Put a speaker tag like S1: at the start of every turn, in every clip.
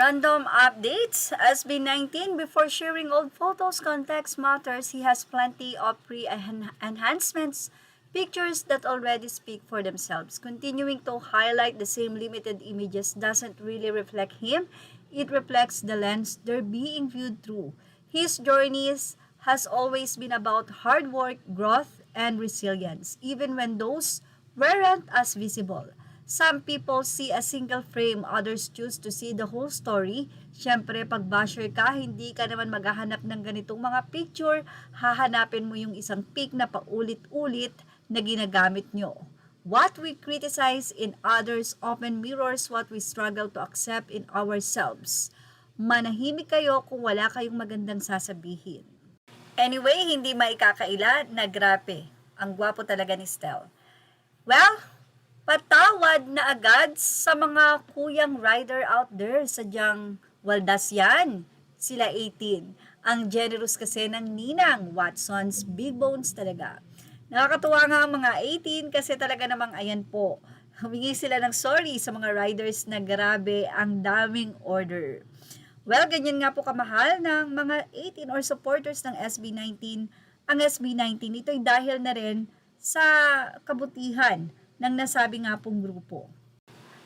S1: Random updates. SB19, before sharing old photos, context matters. He has plenty of pre-enhancements, pictures that already speak for themselves. Continuing to highlight the same limited images doesn't really reflect him. It reflects the lens they're being viewed through. His journeys has always been about hard work, growth, and resilience, even when those weren't as visible. Some people see a single frame, others choose to see the whole story. Siyempre, pag basher ka, hindi ka naman maghahanap ng ganitong mga picture, hahanapin mo yung isang pic na paulit-ulit na ginagamit nyo. What we criticize in others often mirrors what we struggle to accept in ourselves. Manahimik kayo kung wala kayong magandang sasabihin. Anyway, hindi maikakaila na grabe. Ang gwapo talaga ni Stel. Well, patawad na agad sa mga kuyang rider out there. Sadyang waldas yan. Sila 18. Ang generous kasi ng ninang Watson's big bones talaga. Nakakatuwa nga ang mga 18 kasi talaga namang ayan po. Humingi sila ng sorry sa mga riders na grabe ang daming order. Well, ganyan nga po kamahal ng mga 18 or supporters ng SB19. Ang SB19, ito'y dahil na rin sa kabutihan ng nasabi nga pong grupo.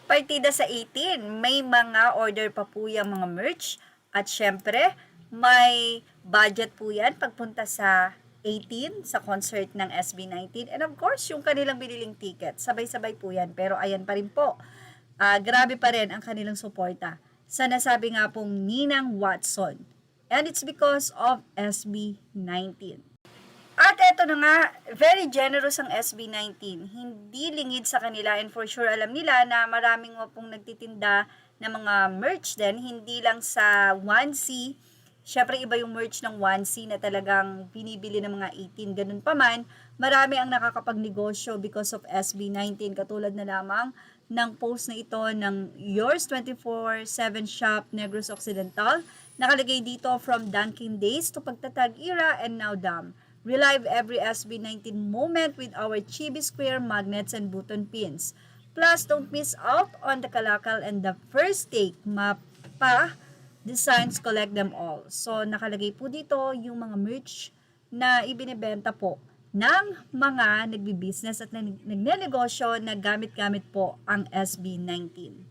S1: Partida sa 18, may mga order pa po yung mga merch at syempre may budget po yan pagpunta sa 18 sa concert ng SB19 and of course yung kanilang biniling ticket, sabay-sabay po yan pero ayan pa rin po, grabe pa rin ang kanilang suporta sa nasabi nga pong Ninang Watson and it's because of SB19. At eto na nga, very generous ang SB19. Hindi lingid sa kanila and for sure alam nila na maraming pong nagtitinda ng mga merch din. Hindi lang sa 1C. Syempre iba yung merch ng 1C na talagang binibili ng mga 18. Ganun pa man, marami ang nakakapagnegosyo because of SB19. Katulad na lamang ng post na ito ng Yours 24/7 Shop Negros Occidental. Nakalagay dito from Dunkin Days to Pagtatag Era and now Dam. Relive every SB19 moment with our Chibi Square magnets and button pins. Plus, don't miss out on the kalakal and the first take mapa designs, collect them all. So, nakalagay po dito yung mga merch na ibinebenta po ng mga nagbi-business at nagnenegosyo na gamit-gamit po ang SB19.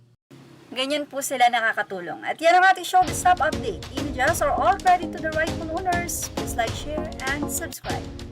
S1: Ganyan po sila nakakatulong. At yan ang ating show stop update. Images are all credit to the rightful owners. Please like, share, and subscribe.